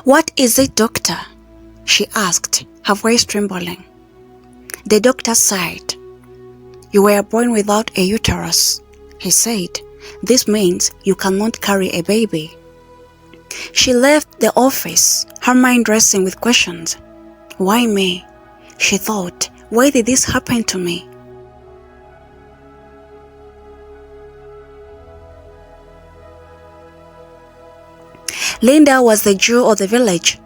"What is it, doctor?" she asked, her voice trembling. The doctor sighed. "You were born without a uterus," he said. "This means you cannot carry a baby." She left the office, her mind racing with questions. Why me? She thought. Why did this happen to me? Linda was the jewel of the village,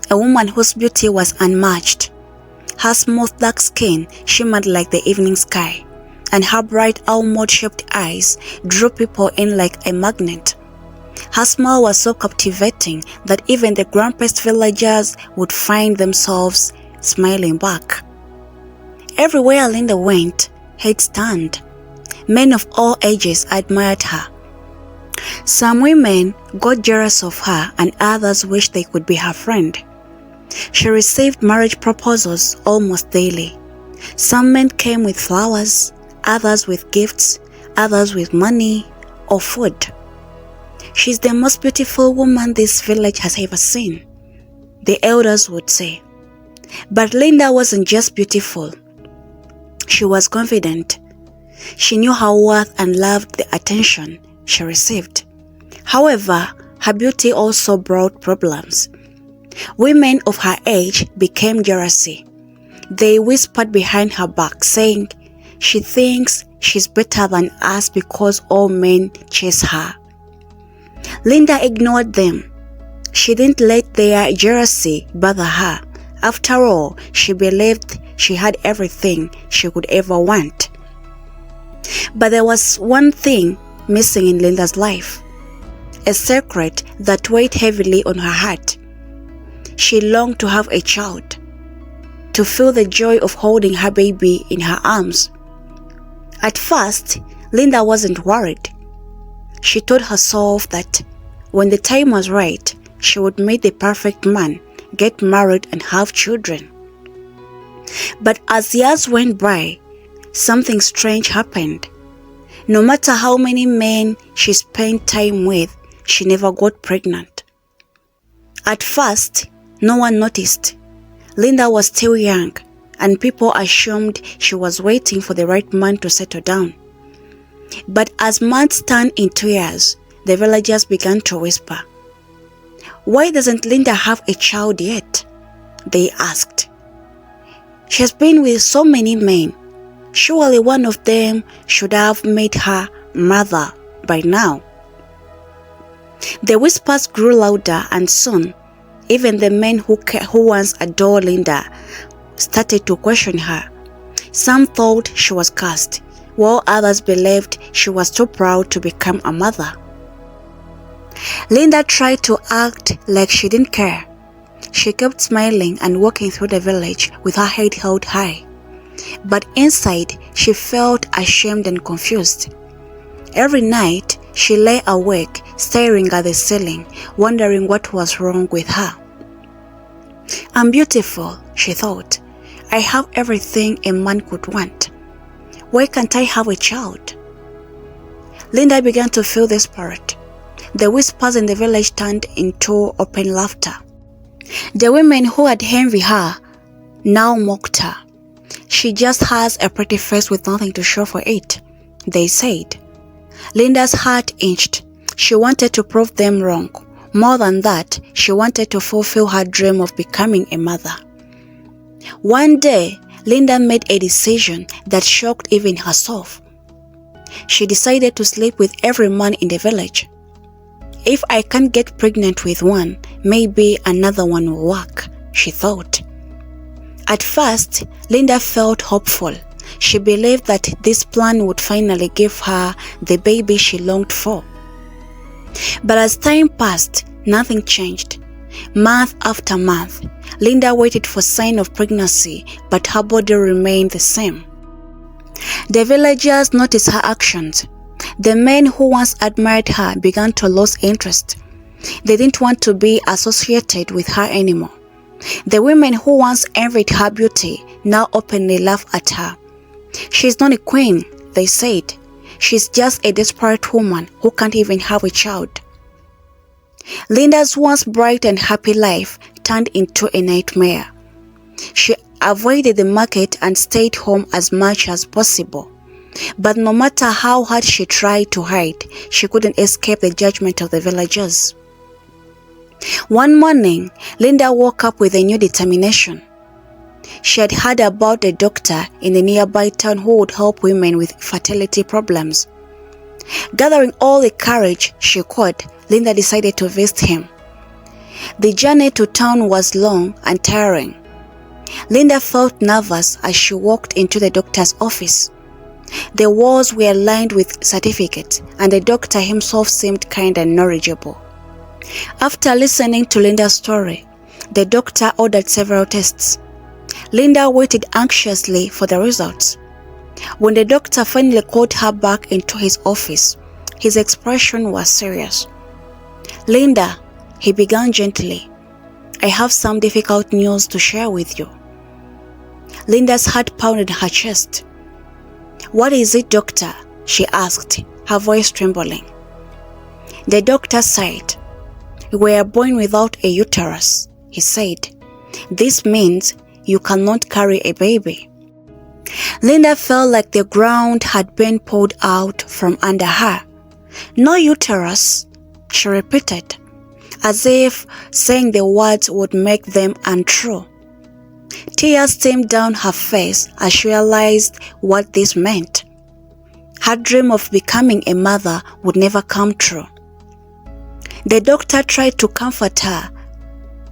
a woman whose beauty was unmatched. Her smooth dark skin shimmered like the evening sky, and her bright almond-shaped eyes drew people in like a magnet. Her smile was so captivating that even the grumpiest villagers would find themselves smiling back. Everywhere Linda went, heads turned. Men of all ages admired her. Some women got jealous of her and others wished they could be her friend. She received marriage proposals almost daily. Some men came with flowers, others with gifts, others with money or food. "She's the most beautiful woman this village has ever seen," the elders would say. But Linda wasn't just beautiful. She was confident. She knew her worth and loved the attention she received. However, her beauty also brought problems. Women of her age became jealousy. They whispered behind her back, saying, "She thinks she's better than us because all men chase her." Linda ignored them. She didn't let their jealousy bother her. After all, she believed she had everything she could ever want. But there was one thing missing in Linda's life, a secret that weighed heavily on her heart. She longed to have a child, to feel the joy of holding her baby in her arms. At first, Linda wasn't worried. She told herself that when the time was right, she would meet the perfect man, get married and have children. But as years went by, something strange happened. No matter how many men she spent time with, she never got pregnant. At first, no one noticed. Linda was still young, and people assumed she was waiting for the right man to settle down. But as months turned into years, the villagers began to whisper, "Why doesn't Linda have a child yet?" they asked. "She has been with so many men. Surely one of them should have made her mother by now." The whispers grew louder, and soon, even the men who once adored Linda started to question her. Some thought she was cursed, while others believed she was too proud to become a mother. Linda tried to act like she didn't care. She kept smiling and walking through the village with her head held high. But inside, she felt ashamed and confused. Every night, she lay awake, staring at the ceiling, wondering what was wrong with her. "I'm beautiful," she thought. "I have everything a man could want. Why can't I have a child?" Linda began to feel desperate. The whispers in the village turned into open laughter. The women who had envied her now mocked her. "She just has a pretty face with nothing to show for it," they said. Linda's heart inched. She wanted to prove them wrong. More than that, she wanted to fulfill her dream of becoming a mother. One day, Linda made a decision that shocked even herself. She decided to sleep with every man in the village. "If I can't get pregnant with one, maybe another one will work," she thought. At first, Linda felt hopeful. She believed that this plan would finally give her the baby she longed for. But as time passed, nothing changed. Month after month, Linda waited for sign of pregnancy, but her body remained the same. The villagers noticed her actions. The men who once admired her began to lose interest. They didn't want to be associated with her anymore. The women who once envied her beauty now openly laughed at her. "She's not a queen," they said. "She's just a desperate woman who can't even have a child." Linda's once bright and happy life turned into a nightmare. She avoided the market and stayed home as much as possible. But no matter how hard she tried to hide, she couldn't escape the judgment of the villagers. One morning, Linda woke up with a new determination. She had heard about a doctor in the nearby town who would help women with fertility problems. Gathering all the courage she could, Linda decided to visit him. The journey to town was long and tiring. Linda felt nervous as she walked into the doctor's office. The walls were lined with certificates, and the doctor himself seemed kind and knowledgeable. After listening to Linda's story, the doctor ordered several tests. Linda waited anxiously for the results. When the doctor finally called her back into his office, his expression was serious. "Linda," he began gently, "I have some difficult news to share with you." Linda's heart pounded her chest. "What is it, doctor?" she asked, her voice trembling. The doctor sighed. "You were born without a uterus," he said. "This means you cannot carry a baby." Linda felt like the ground had been pulled out from under her. "No uterus," she repeated, as if saying the words would make them untrue. Tears streamed down her face as she realized what this meant. Her dream of becoming a mother would never come true. The doctor tried to comfort her.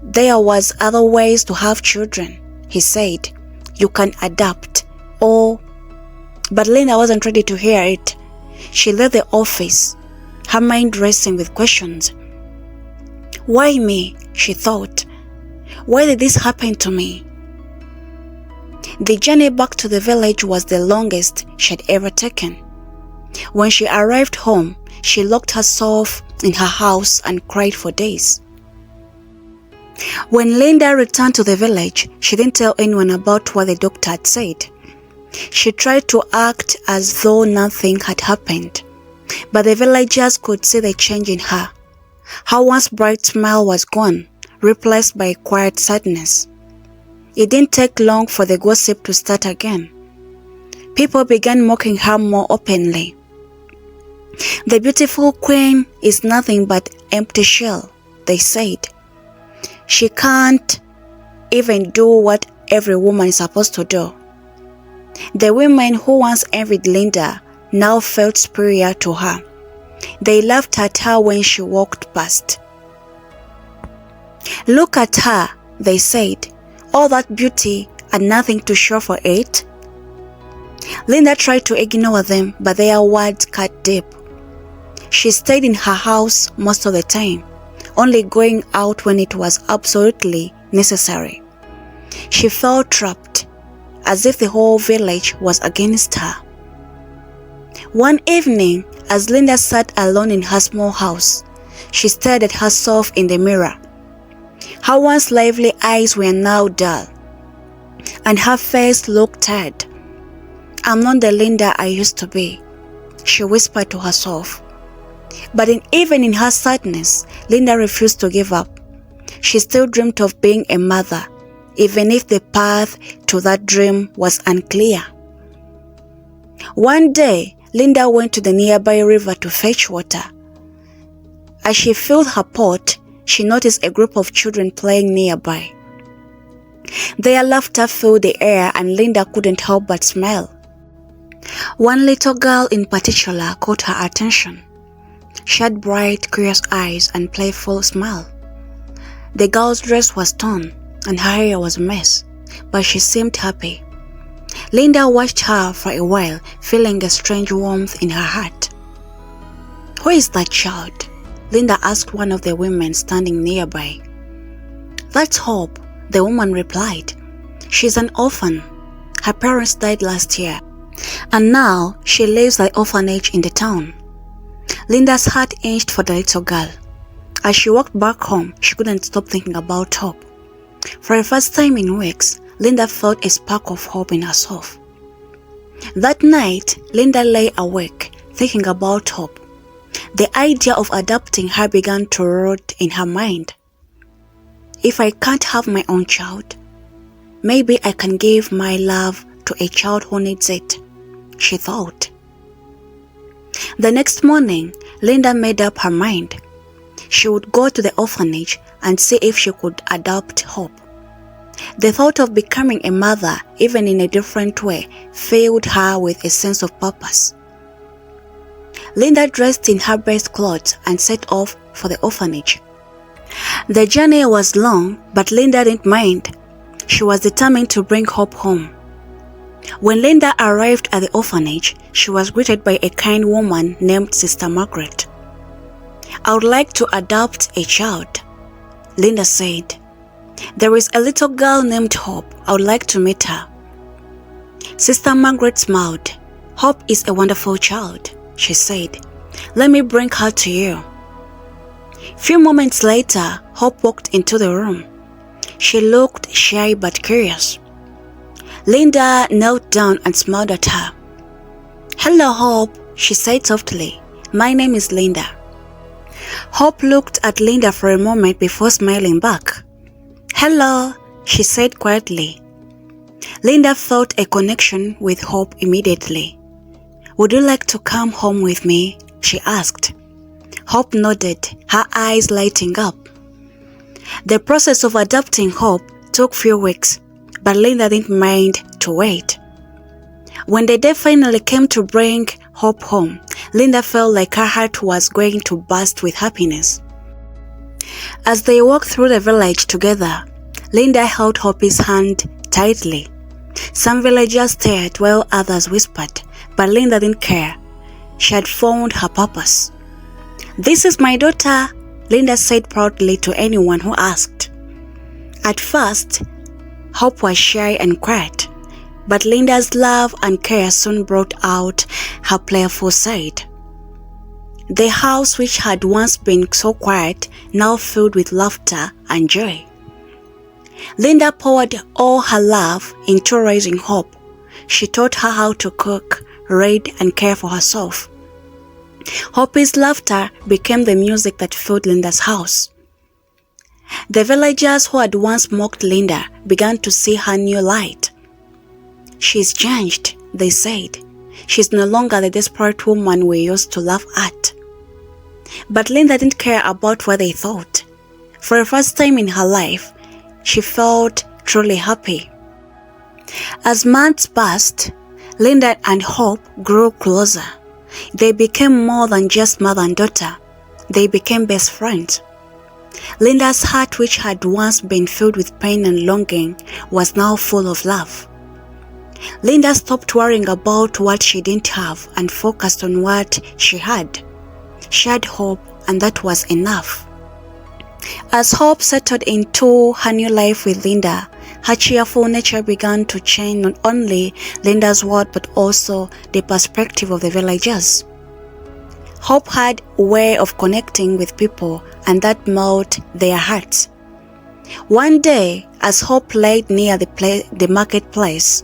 "There was other ways to have children," he said. "You can adapt." But Linda wasn't ready to hear it. She left the office, her mind racing with questions. "Why me?" she thought. "Why did this happen to me?" The journey back to the village was the longest she had ever taken. When she arrived home, she locked herself in her house and cried for days. When Linda returned to the village, she didn't tell anyone about what the doctor had said. She tried to act as though nothing had happened, but the villagers could see the change in her. Her once bright smile was gone, replaced by a quiet sadness. It didn't take long for the gossip to start again. People began mocking her more openly. "The beautiful queen is nothing but empty shell," they said. "She can't even do what every woman is supposed to do." The women who once envied Linda now felt superior to her. They laughed at her when she walked past. "Look at her," they said. "All that beauty and nothing to show for it." Linda tried to ignore them, but their words cut deep. She stayed in her house most of the time, only going out when it was absolutely necessary. She felt trapped, as if the whole village was against her. One evening, as Linda sat alone in her small house, she stared at herself in the mirror. Her once lively eyes were now dull, and her face looked tired. "I'm not the Linda I used to be," she whispered to herself. But even in her sadness, Linda refused to give up. She still dreamed of being a mother, even if the path to that dream was unclear. One day, Linda went to the nearby river to fetch water. As she filled her pot, she noticed a group of children playing nearby. Their laughter filled the air, and Linda couldn't help but smile. One little girl in particular caught her attention. She had bright, curious eyes and playful smile. The girl's dress was torn and her hair was a mess, but she seemed happy. Linda watched her for a while, feeling a strange warmth in her heart. "Who is that child?" Linda asked one of the women standing nearby. "That's Hope," the woman replied. "She's an orphan. Her parents died last year, and now she lives at the orphanage in the town." Linda's heart ached for the little girl. As she walked back home, she couldn't stop thinking about Hope. For the first time in weeks, Linda felt a spark of hope in herself. That night, Linda lay awake, thinking about Hope. The idea of adopting her began to rot in her mind. If I can't have my own child, maybe I can give my love to a child who needs it, she thought. The next morning, Linda made up her mind. She would go to the orphanage and see if she could adopt Hope. The thought of becoming a mother, even in a different way, filled her with a sense of purpose. Linda dressed in her best clothes and set off for the orphanage. The journey was long, but Linda didn't mind. She was determined to bring Hope home. When Linda arrived at the orphanage, she was greeted by a kind woman named Sister Margaret. "I would like to adopt a child," Linda said. "There is a little girl named Hope. I would like to meet her." Sister Margaret smiled. "Hope is a wonderful child," she said. "Let me bring her to you." Few moments later, Hope walked into the room. She looked shy but curious. Linda knelt down and smiled at her. "Hello, Hope," she said softly. "My name is Linda." Hope looked at Linda for a moment before smiling back. "Hello," she said quietly. Linda felt a connection with Hope immediately. "Would you like to come home with me?" she asked. Hope nodded, her eyes lighting up. The process of adopting Hope took few weeks, but Linda didn't mind to wait. When the day finally came to bring Hope home, Linda felt like her heart was going to burst with happiness. As they walked through the village together, Linda held Hope's hand tightly. Some villagers stared while others whispered, but Linda didn't care. She had found her purpose. "This is my daughter," Linda said proudly to anyone who asked. At first, Hope was shy and quiet, but Linda's love and care soon brought out her playful side. The house, which had once been so quiet, now filled with laughter and joy. Linda poured all her love into raising Hope. She taught her how to cook, read, and care for herself. Hope's laughter became the music that filled Linda's house. The villagers who had once mocked Linda began to see her new light. "She's changed," they said. "She's no longer the desperate woman we used to laugh at." But Linda didn't care about what they thought. For the first time in her life, she felt truly happy. As months passed, Linda and Hope grew closer. They became more than just mother and daughter. They became best friends. Linda's heart, which had once been filled with pain and longing, was now full of love. Linda stopped worrying about what she didn't have and focused on what she had. She had Hope, and that was enough. As Hope settled into her new life with Linda, her cheerful nature began to change not only Linda's world but also the perspective of the villagers. Hope had a way of connecting with people, and that melted their hearts. One day, as Hope lay near the marketplace,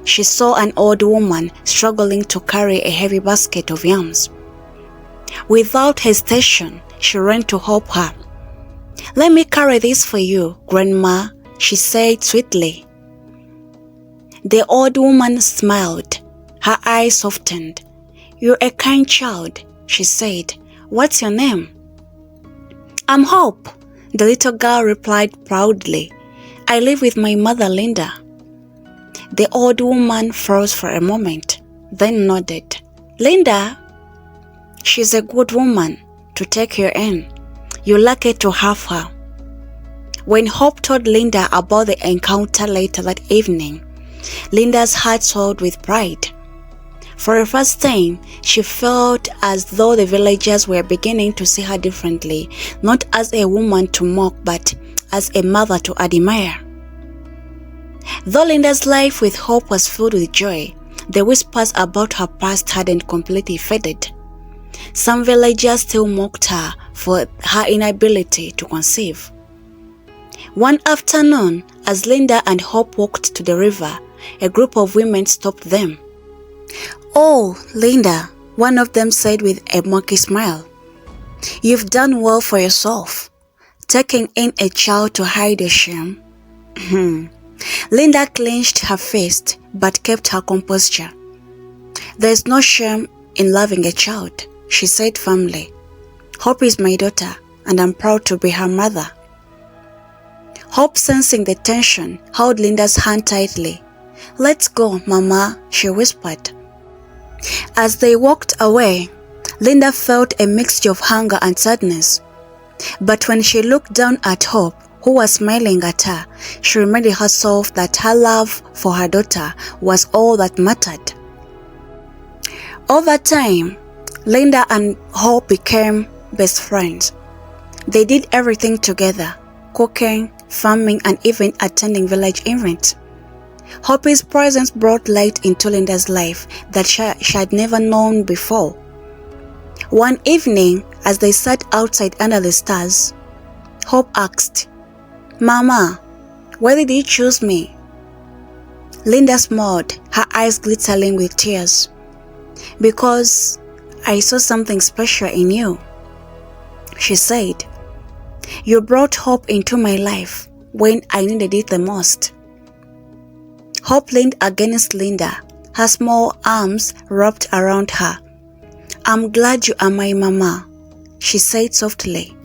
she saw an old woman struggling to carry a heavy basket of yams. Without hesitation, she ran to help her. "Let me carry this for you, Grandma," she said sweetly. The old woman smiled. Her eyes softened. "You're a kind child," she said. "What's your name?" "I'm Hope," the little girl replied proudly. "I live with my mother, Linda." The old woman froze for a moment, then nodded. "Linda? She's a good woman to take you in. You're lucky to have her." When Hope told Linda about the encounter later that evening, Linda's heart swelled with pride. For the first time, she felt as though the villagers were beginning to see her differently, not as a woman to mock, but as a mother to admire. Though Linda's life with Hope was filled with joy, the whispers about her past hadn't completely faded. Some villagers still mocked her for her inability to conceive. One afternoon, as Linda and Hope walked to the river, a group of women stopped them. "Oh, Linda," one of them said with a mocking smile, You've done well for yourself, taking in a child to hide your shame. Linda clenched her fist but kept her composure. There's no shame in loving a child, she said firmly. Hope is my daughter, and I'm proud to be her mother. Hope, sensing the tension, held Linda's hand tightly. Let's go, Mama, she whispered. As they walked away, Linda felt a mixture of hunger and sadness. But when she looked down at Hope, who was smiling at her, she reminded herself that her love for her daughter was all that mattered. Over time, Linda and Hope became best friends. They did everything together, cooking, farming, and even attending village events. Hope's presence brought light into Linda's life that she had never known before. One evening, as they sat outside under the stars, Hope asked, Mama, why did you choose me? Linda smiled, her eyes glittering with tears. Because I saw something special in you, she said. You brought hope into my life when I needed it the most. Hope leaned against Linda, her small arms wrapped around her. I'm glad you are my mama, she said softly.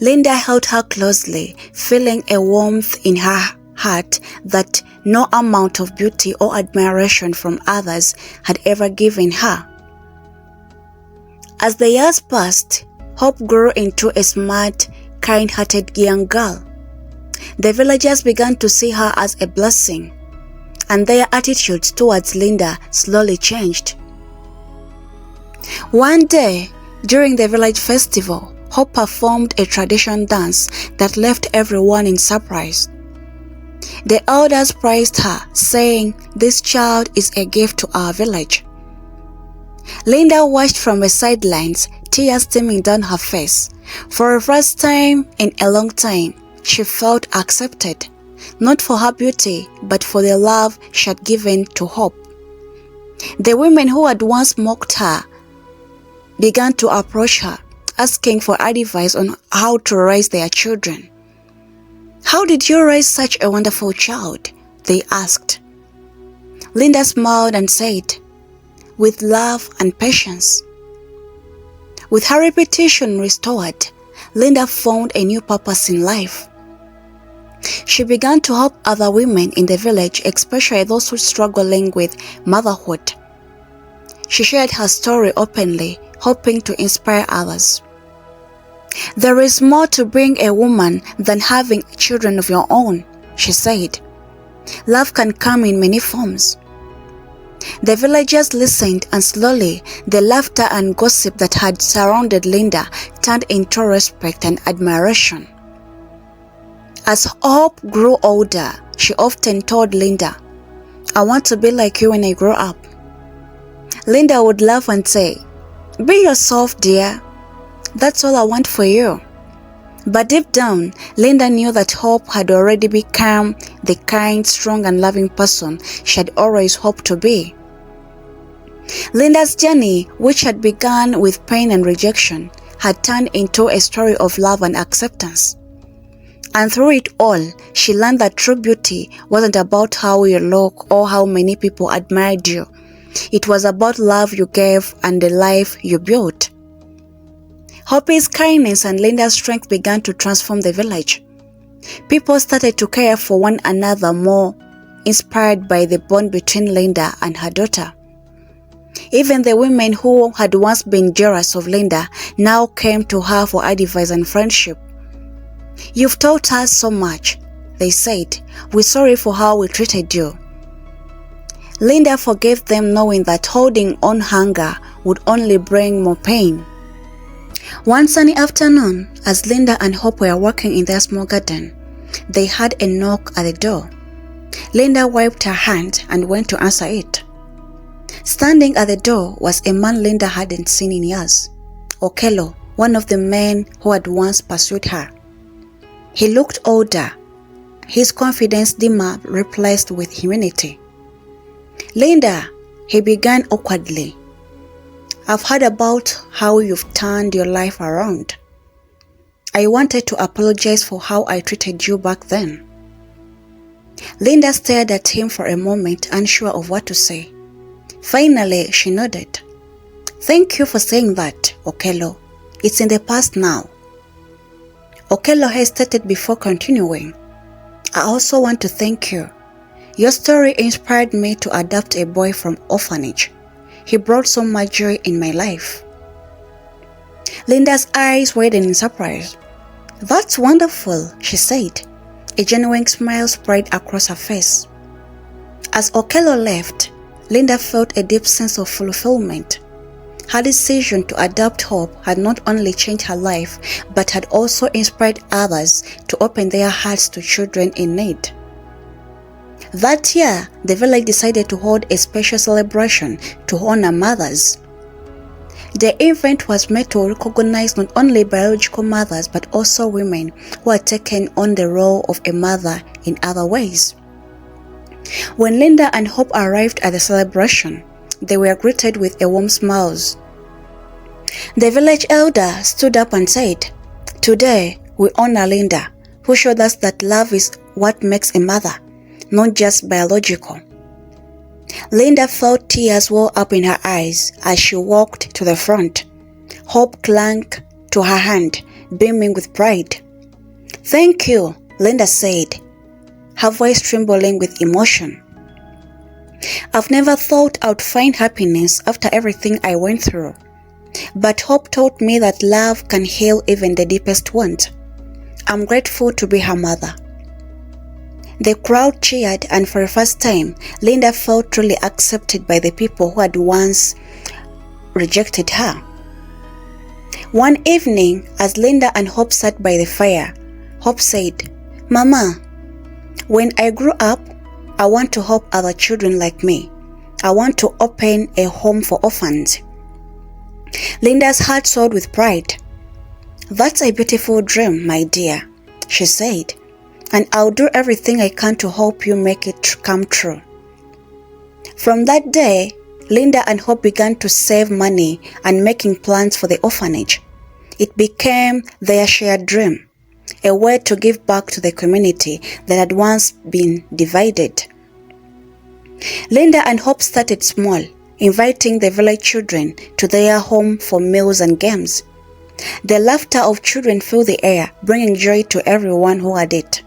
Linda held her closely, feeling a warmth in her heart that no amount of beauty or admiration from others had ever given her. As the years passed, Hope grew into a smart, kind-hearted young girl. The villagers began to see her as a blessing, and their attitudes towards Linda slowly changed. One day, during the village festival, Hope performed a traditional dance that left everyone in surprise. The elders praised her, saying, "This child is a gift to our village." Linda watched from the sidelines, tears streaming down her face. For the first time in a long time, she felt accepted, not for her beauty, but for the love she had given to Hope. The women who had once mocked her began to approach her, asking for advice on how to raise their children. "How did you raise such a wonderful child?" they asked. Linda smiled and said, "With love and patience." With her reputation restored, Linda found a new purpose in life. She began to help other women in the village, especially those who were struggling with motherhood. She shared her story openly, hoping to inspire others. "There is more to being a woman than having children of your own," she said. "Love can come in many forms." The villagers listened, and slowly the laughter and gossip that had surrounded Linda turned into respect and admiration. As Hope grew older, she often told Linda, "I want to be like you when I grow up." Linda would laugh and say, "Be yourself, dear. That's all I want for you." But deep down, Linda knew that Hope had already become the kind, strong, and loving person she had always hoped to be. Linda's journey, which had begun with pain and rejection, had turned into a story of love and acceptance. And through it all, she learned that true beauty wasn't about how you look or how many people admired you. It was about love you gave and the life you built. Hope's kindness and Linda's strength began to transform the village. People started to care for one another more, inspired by the bond between Linda and her daughter. Even the women who had once been jealous of Linda now came to her for advice and friendship. "You've taught us so much," they said. "We're sorry for how we treated you." Linda forgave them, knowing that holding on hunger would only bring more pain. One sunny afternoon, as Linda and Hope were working in their small garden, they heard a knock at the door. Linda wiped her hand and went to answer it. Standing at the door was a man Linda hadn't seen in years, Okello, one of the men who had once pursued her. He looked older, his confidence dimmer, replaced with humility. "Linda," he began awkwardly, I've heard about how you've turned your life around. I wanted to apologize for how I treated you back then. Linda stared at him for a moment, unsure of what to say. Finally, she nodded. Thank you for saying that, Okello. It's in the past now. Okello hesitated before continuing. I also want to thank you. Your story inspired me to adopt a boy from orphanage. He brought so much joy in my life. Linda's eyes widened in surprise. That's wonderful, she said. A genuine smile spread across her face. As Okello left, Linda felt a deep sense of fulfillment. Her decision to adopt Hope had not only changed her life, but had also inspired others to open their hearts to children in need. That year, the village decided to hold a special celebration to honor mothers. The event was meant to recognize not only biological mothers but also women who had taken on the role of a mother in other ways. When Linda and Hope arrived at the celebration, they were greeted with a warm smiles. The village elder stood up and said, "Today we honor Linda, who showed us that love is what makes a mother, not just biological." Linda felt tears well up in her eyes as she walked to the front. Hope clung to her hand, beaming with pride. "Thank you," Linda said, her voice trembling with emotion. "I've never thought I'd find happiness after everything I went through. But Hope taught me that love can heal even the deepest wound. I'm grateful to be her mother." The crowd cheered, and for the first time, Linda felt truly accepted by the people who had once rejected her. One evening, as Linda and Hope sat by the fire, Hope said, "Mama, when I grow up, I want to help other children like me. I want to open a home for orphans." Linda's heart soared with pride. "That's a beautiful dream, my dear," she said, "and I'll do everything I can to help you make it come true." From that day, Linda and Hope began to save money and making plans for the orphanage. It became their shared dream, a way to give back to the community that had once been divided. Linda and Hope started small, inviting the village children to their home for meals and games. The laughter of children filled the air, bringing joy to everyone who had it.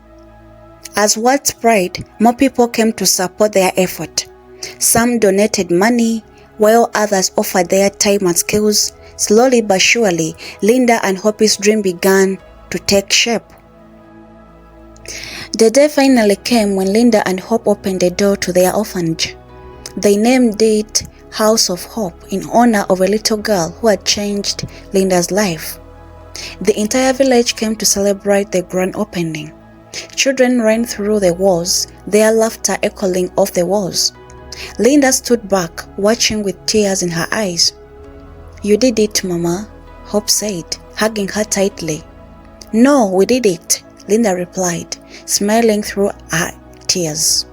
As word spread, more people came to support their effort. Some donated money, while others offered their time and skills. Slowly but surely, Linda and Hope's dream began to take shape. The day finally came when Linda and Hope opened the door to their orphanage. They named it House of Hope in honor of a little girl who had changed Linda's life. The entire village came to celebrate the grand opening. Children ran through the walls, their laughter echoing off the walls. Linda stood back, watching with tears in her eyes. "You did it, Mama," Hope said, hugging her tightly. "No, we did it," Linda replied, smiling through her tears.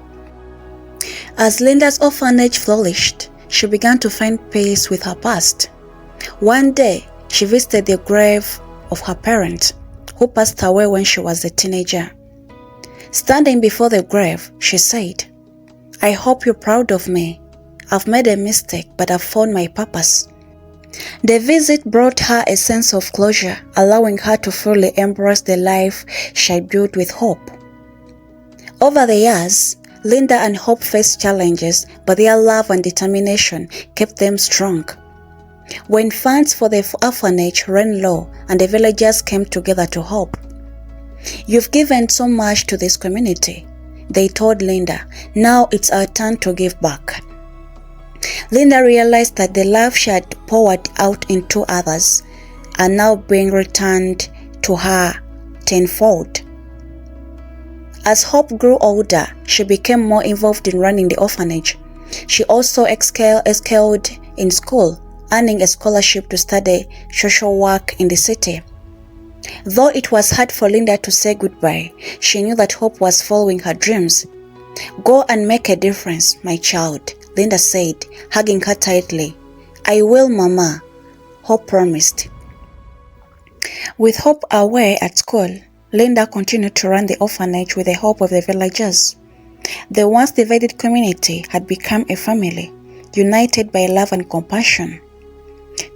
As Linda's orphanage flourished, she began to find peace with her past. One day, she visited the grave of her parents, who passed away when she was a teenager. Standing before the grave, she said, "I hope you're proud of me. I've made a mistake, but I've found my purpose." The visit brought her a sense of closure, allowing her to fully embrace the life she had built with Hope. Over the years, Linda and Hope faced challenges, but their love and determination kept them strong. When funds for the orphanage ran low and the villagers came together to help, "You've given so much to this community," they told Linda. "Now it's our turn to give back." Linda realized that the love she had poured out into others are now being returned to her tenfold. As Hope grew older, she became more involved in running the orphanage. She also excelled in school, earning a scholarship to study social work in the city. Though it was hard for Linda to say goodbye, she knew that Hope was following her dreams. "Go and make a difference, my child," Linda said, hugging her tightly. "I will, Mama," Hope promised. With Hope away at school, Linda continued to run the orphanage with the help of the villagers. The once divided community had become a family, united by love and compassion.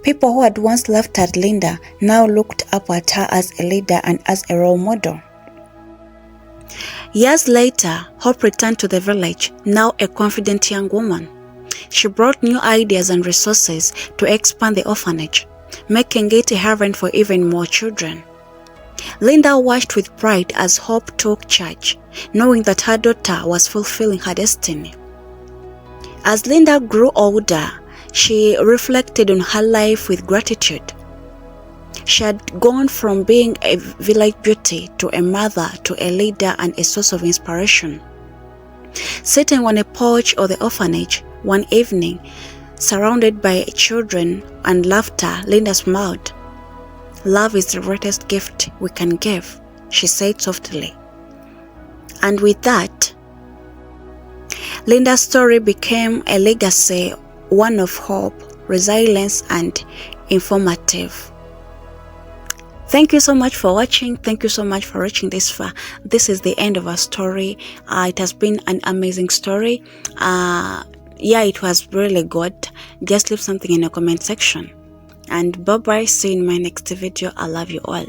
People who had once laughed at Linda now looked up at her as a leader and as a role model. Years later, Hope returned to the village, now a confident young woman. She brought new ideas and resources to expand the orphanage, making it a haven for even more children. Linda watched with pride as Hope took charge, knowing that her daughter was fulfilling her destiny. As Linda grew older, she reflected on her life with gratitude. She had gone from being a village beauty to a mother to a leader and a source of inspiration. Sitting on a porch of the orphanage one evening, surrounded by children and laughter, Linda smiled. "Love is the greatest gift we can give," she said softly. And with that, Linda's story became a legacy, one of hope, resilience, and informative. Thank you so much for watching. Thank you so much for reaching this far. This is the end of our story. It has been an amazing story. Yeah, it was really good. Just leave something in the comment section. And bye-bye. See you in my next video. I love you all.